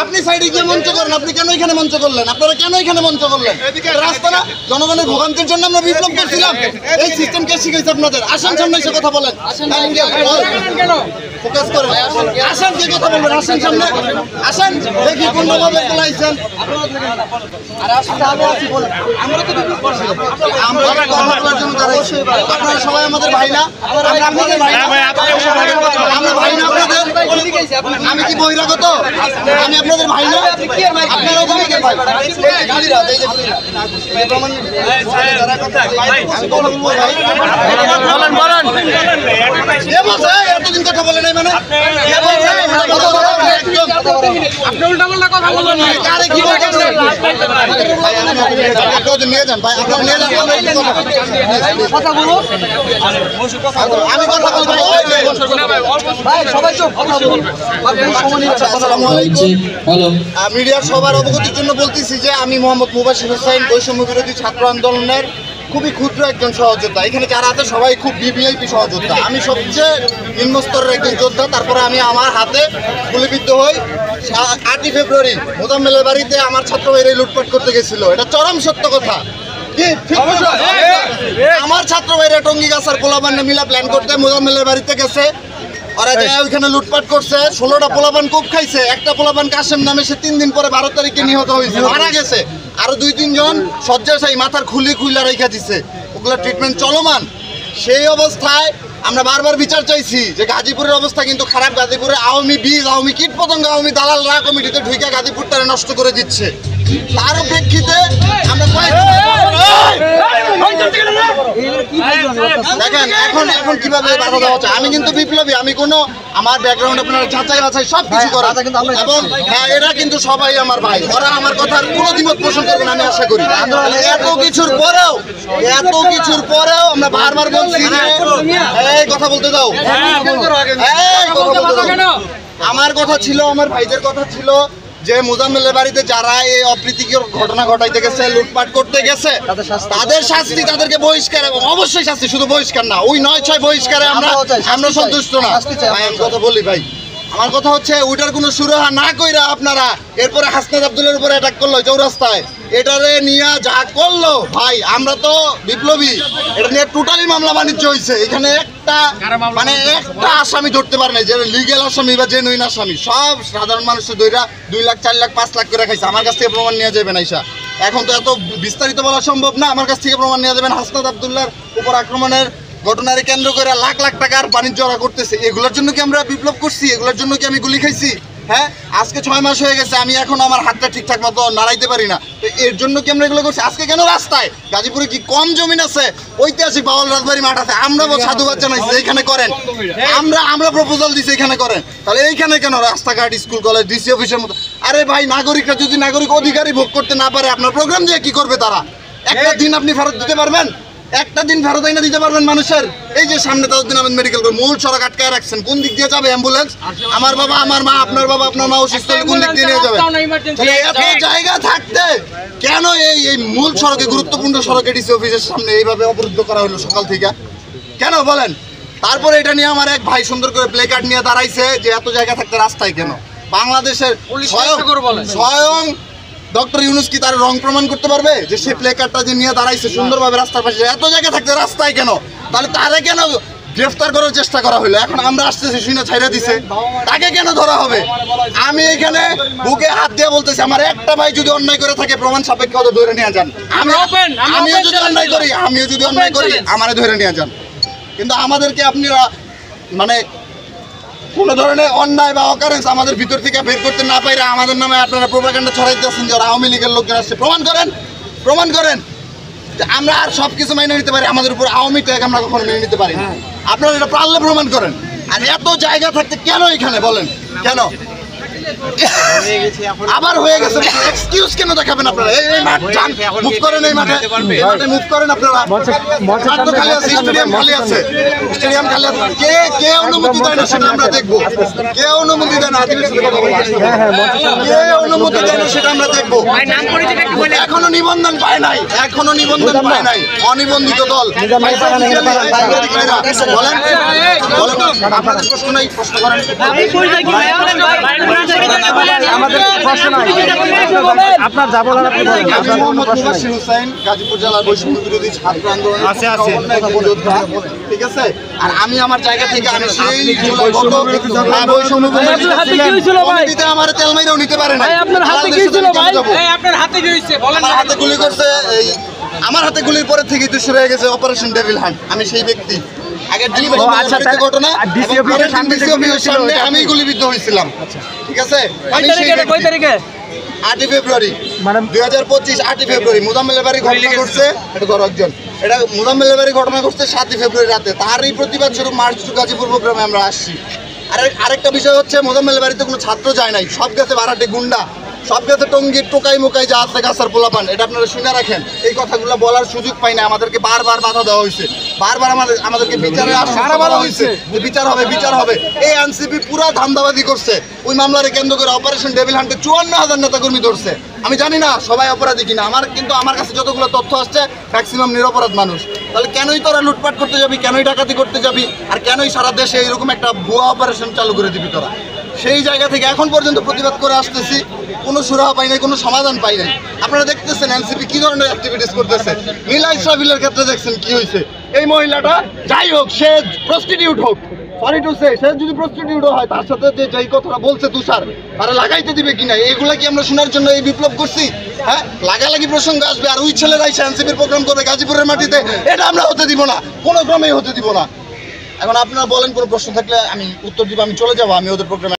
আপনি সাইডে গিয়ে মঞ্চ করেন, আপনি কেন এখানে মঞ্চ করলেন? আপনারা কেন এখানে মঞ্চ করলেন? রাস্তা না, জনগণের ভোগান্তির জন্য আমরা বিপ্লব করছিলাম। এই সিস্টেম কে শিখাইছে আপনাদের? আসেন সামনে এসে কথা বলেন, ফোকাস করেন, আসেন কে কথা বলবেন, আসেন সামনে আসেন, দেখি কোন ভাবে চালাইছেন। আপনারা সবাই আমাদের ভাই না? আপনাদের ভাই না? আমরা ভাই না আপনাদের? আমি কি বহিরাগত? আমি আপনাদের ভাই না? আপনারা ওখানে কে ভাই? গালিরা এই যে প্রমাণ আমি কথা বলবো ভাই, বলেন বলেন। এ বসে এতদিন কথা বলে নাই মানে এ বসে আপনি উল্টাপাল্টা কথা বলেন না। কারে কি বলছেন ভাই? আপনি নিয়ে যান ভাই, আপনি নিয়ে যান, কথা বলো। আমি কথা বলবো ভাই, সবাই তো কথা বলবে। আসসালামু আলাইকুম। হ্যালো, মিডিয়ার সবার অবগতির জন্য বলতেছি যে আমি মোহাম্মদ মুবাশির হোসেন, বৈষম্য বিরোধী ছাত্র আন্দোলনের খুবই ক্ষুদ্র একজন সহযোদ্ধা। এখানে যারা আছে সবাই খুব ভিভিআইপি সহযোদ্ধা। আমি সবচেয়ে নিম্ন স্তরের একজন যোদ্ধা। তারপরে আমি আমার হাতে গুলিবিদ্ধ হই 8ই ফেব্রুয়ারি মোজাম্মেলের বাড়িতে আমার ছাত্র ভাইরা লুটপাট করতে গেছিল। এটা চরম সত্য কথা। আমার ছাত্র ভাইরা টঙ্গী গাছার পোলাপান মিলা প্ল্যান করতে মোজাম্মেলের বাড়িতে গেছে। ওরা যায় ওইখানে লুটপাট করছে, 16টা পোলাপান কোপ খাইছে। একটা পোলাপান কাশেম নামে, সে 3 দিন পরে 12 তারিখে নিহত হয়েছে, মারা গেছে। আরো 2-3 জন শয্যাশায়ী, মাথার খুইলা রেখা দিছে, ওগুলো ট্রিটমেন্ট চলমান। সেই অবস্থায় আমরা বারবার বিচার চাইছি যে গাজীপুরের অবস্থা কিন্তু খারাপ। গাজীপুরে আওয়ামী বীজ, আওয়ামী কীট পতঙ্গ, আওয়ামী দালালরা কমিটিতে ঢুকে গাজীপুরটারে নষ্ট করে দিচ্ছে। তার প্রেক্ষিতে আমরা দেখেন এখন কিভাবে বাধা দেওয়া হচ্ছে। আমি কিন্তু বিপ্লবী, আমি কোনো আমার ব্যাকগ্রাউন্ড আপনারা যাচাই বাছাই সব কিছু করা, এবং হ্যাঁ এরা কিন্তু সবাই আমার ভাই। ওরা আমার কথার কোনো দ্বিমত পোষণ করবেন আমি আশা করি। এত কিছুর পরেও আমরা বারবার বলছি এই কথা বলতে দাও। আমার কথা ছিল, আমার ভাইদের কথা ছিল যে মোজাম্মেলের বাড়িতে যারা এই অপ্রীতিকর ঘটনা ঘটাইতে গেছে, লুটপাট করতে গেছে, তাদের শাস্তি, তাদেরকে বহিষ্কার, এবং অবশ্যই শাস্তি, শুধু বহিষ্কার না, ওই 9-6 বহিষ্কারে আমরা সন্তুষ্ট না। ভাই আমি কথা বলি ভাই, আমার কথা হচ্ছে ওইটার কোনো সুরাহা না কইরা আপনারা এরপরে হাসনাত আব্দুলের উপরে অ্যাটাক করলো চৌরাস্তায়, এটারে নিয়ে যা করলো ভাই, আমরা তো বিপ্লবী, এটা নিয়ে টোটালি মামলা বাণিজ্য হয়েছে। এখানে একটা আসামি ধরতে পারে না, যে লিগেল আসামি বা জেনুইন আসামি, সব সাধারণ মানুষের 2 লাখ 4 লাখ 5 লাখ করে খাইছে। আমার কাছ থেকে প্রমাণ নিয়ে যাবেন আইসা, এখন তো এত বিস্তারিত বলা সম্ভব না। আমার কাছ থেকে প্রমাণ নিয়ে যাবেন। হাসনাত আব্দুল্লাহর উপর আক্রমণের ঘটনারে কেন্দ্র করে লাখ লাখ টাকার বাণিজ্য ওরা করতেছে। এগুলোর জন্য কি আমরা বিপ্লব করছি? এগুলোর জন্য কি আমি গুলি খাইছি? হ্যাঁ, আজকে 6 মাস হয়ে গেছে, আমি এখন আমার হাতটা ঠিকঠাক মতো নাড়াইতে পারি না। তো এর জন্য কি আমরা এগুলো করছি? আজকে কেন রাস্তায়? গাজীপুরে কি কম জমিন আছে? ঐতিহাসিক বাউল রাজবাড়ি মাঠ আছে, আমরা সাধুবাদ জানাইছি এইখানে করেন, আমরা প্রপোজাল দিছি এখানে করেন। তাহলে এইখানে কেন রাস্তাঘাট, স্কুল, কলেজ, ডিসি অফিসের মতো? আরে ভাই, নাগরিকরা যদি নাগরিক অধিকারই ভোগ করতে না পারে, আপনার প্রোগ্রাম দিয়ে কি করবে তারা? একটা দিন আপনি ফেরত দিতে পারবেন? একটা দিন ফেরত আইনা দিতে পারবেন মানুষের? এই যে সামনে তাজউদ্দিন আহমেদ মেডিকেল করে মূল সড়ক আটকায় রাখছেন, কোন দিক দিয়ে যাবে অ্যাম্বুলেন্স? আমার বাবা, আমার মা, আপনার বাবা, আপনার মা অসুস্থ হলে কোন দিক দিয়ে নিয়ে যাবে? এত জায়গা থাকতে কেন এই মূল সড়কে, গুরুত্বপূর্ণ সড়কে ডিসি অফিসের সামনে এইভাবে অবরুদ্ধ করা হলো সকাল থেকে? কেন বলেন? তারপরে এটা নিয়ে আমার এক ভাই সুন্দর করে প্লে কার্ড নিয়ে দাঁড়াইছে যে এত জায়গা থাকতে রাস্তায় কেন? বাংলাদেশের স্বয়ং ডক্টর ইউনূস কি তার রং প্রমাণ করতে পারবে যে সে প্লে কার্ডটা যে নিয়ে দাঁড়াইছে সুন্দরভাবে রাস্তার পাশে, এত জায়গা থাকতে রাস্তায় কেন? তাহলে তারে কেন গ্রেফতার করার চেষ্টা করা হলো? এখন আমরা আসতেছি শুনে ছাইড়া দিছে, তাকে কেন ধরা হবে? আমি এখানে বুকে হাত দিয়ে বলতেছি, আমার একটা ভাই যদি অন্যায় করে থাকে প্রমাণ সাপেক্ষে ওদের ধরে নিয়ে যান। আমিও যদি অন্যায় করি আমারে ধরে নিয়ে যান। কিন্তু আমাদেরকে আপনারা মানে কোনো ধরনের অন্যায় বা অকারেন্স আমাদের ভিতর থেকে বের করতে না পাইলে আমাদের নামে আপনারা প্রোপাগান্ডা ছড়াইতেছেন যে আওয়ামী লীগের লোকজন আসছে। প্রমাণ করেন যে আমরা আর সব কিছু মেনে নিতে পারি, আমাদের উপর আওয়ামী ট্যাগ আমরা কখনো মেনে নিতে পারি না। আপনারা এটা পারলে প্রমাণ করেন। আর এত জায়গা থাকতে কেন এখানে বলেন? কেন আবার হয়ে গেছে, এক্সকিউজ কেন দেখাবেন আপনারা? এই মাঠ যান, মুভ করেন, এই মাঠে মুভ করেন আপনারা। মাঠ তো খালি আছে, স্টেডিয়াম খালি আছে, স্টেডিয়াম খালি আছে। কে অনুমতি দেয় না সেটা আমরা দেখবো। কে অনুমতি দেয় না, কে অনুমতি দেয় না সেটা আমরা দেখবো। এখনো নিবন্ধন পায় নাই, এখনো নিবন্ধন পায় নাই, অনিবন্ধিত দল। বলেন বলেন, আপনাদের প্রশ্ন নাই, প্রশ্ন করেন। আপনার যা বলার আপনি বলেন। আমি মোহাম্মদ মুবাশশির হোসেন, গাজীপুর জেলার বৈষম্য বিরোধী ছাত্র আন্দোলনের যোদ্ধা, ঠিক আছে? আর আমি আমার জায়গা থেকে আমি সেই বৈষম্য কমিটিতে আমার তেলমাইরাও নিতে পারে না। আপনার হাতে কি ছিল ভাই? আপনার হাতে কি হইছে বলেন। আমার হাতে গুলি করছে, এই আমার হাতে গুলির পরে থেকেই তো শুরু হয়ে গেছে অপারেশন ডেভিল হান্ট। আমি সেই ব্যক্তি। আগের দিন ঘটনা সামনে আমি গুলিবিদ্ধ হয়েছিলাম, ঠিক আছে? আমি সেই ব্যক্তি। 8 ফেব্রুয়ারি 2025 8 ফেব্রুয়ারি মুজাম্মেলের বাড়ি ঘটনা করছে। এটা ধরো একজন, এটা মুজাম্মেলের বাড়ি ঘটনা করছে 7 ফেব্রুয়ারি রাতে। তারই প্রতিবাদ স্বরূপ মার্চ টু গাজীপুর প্রোগ্রামে আমরা আসছি। আরেকটা বিষয় হচ্ছে, মুজাম্মেলের বাড়িতে কোনো ছাত্র যায় নাই, সব গেছে ভাড়াটে গুন্ডা, সব গেছে টঙ্গি টোকাই মোকাই যা আছে গাছার পোলাপান। এটা আপনারা শুনে রাখেন। এই কথাগুলো বলার সুযোগ পাই না, আমাদেরকে বারবার বাধা দেওয়া হয়েছে, বারবার আমাদেরকে বিচারে আশ্বাস বলা হয়েছে যে বিচার হবে, বিচার হবে। এই এনসিপি পুরা ধান্দাবাজি করছে। ওই মামলারে কেন্দ্র করে অপারেশন ডেভিল হান্টে 54,000 নেতাকর্মী ধরছে। আমি জানি না সবাই অপরাধী কিনা, কিন্তু আমার কাছে যতগুলো তথ্য আসছে ম্যাক্সিমাম নিরপরাধ মানুষ। তাহলে কেনই তোরা লুটপাট করতে যাবি, কেনই ডাকাতি করতে যাবি, আর কেনই সারা দেশে এইরকম একটা ভুয়া অপারেশন চালু করে দিবি তোরা? সেই জায়গা থেকে এখন পর্যন্ত প্রতিবাদ করে আসতেছি, কোনো সুরাহা পাই নাই, কোনো সমাধান পাই নাই। আপনারা দেখতেছেন এনসিপি কি ধরনের অ্যাক্টিভিটিস করতেছে। নীলা ইসরাফিলের ক্ষেত্রে দেখছেন কি হয়েছে। এই মহিলাটা যাই হোক, সে প্রস্টিটিউট হোক, সরি টু সে, সে যদি প্রস্টিটিউটও হয়, তার সাথে যে যেই কথাটা বলছে তুষার, তারা লাগাইতে দিবে কিনা, এগুলা কি আমরা শোনার জন্য এই বিপ্লব করছি? হ্যাঁ, লাগালাগি প্রসঙ্গ আসবে আর ওই ছেলেরাই এনসিপির প্রোগ্রাম করবে গাজীপুরের মাটিতে, এটা আমরা হতে দিব না, কোনো ক্রমেই হতে দিব না। এখন আপনারা বলেন, কোনো প্রশ্ন থাকলে আমি উত্তর দিব, আমি চলে যাবো, আমি ওদের প্রোগ্রামে।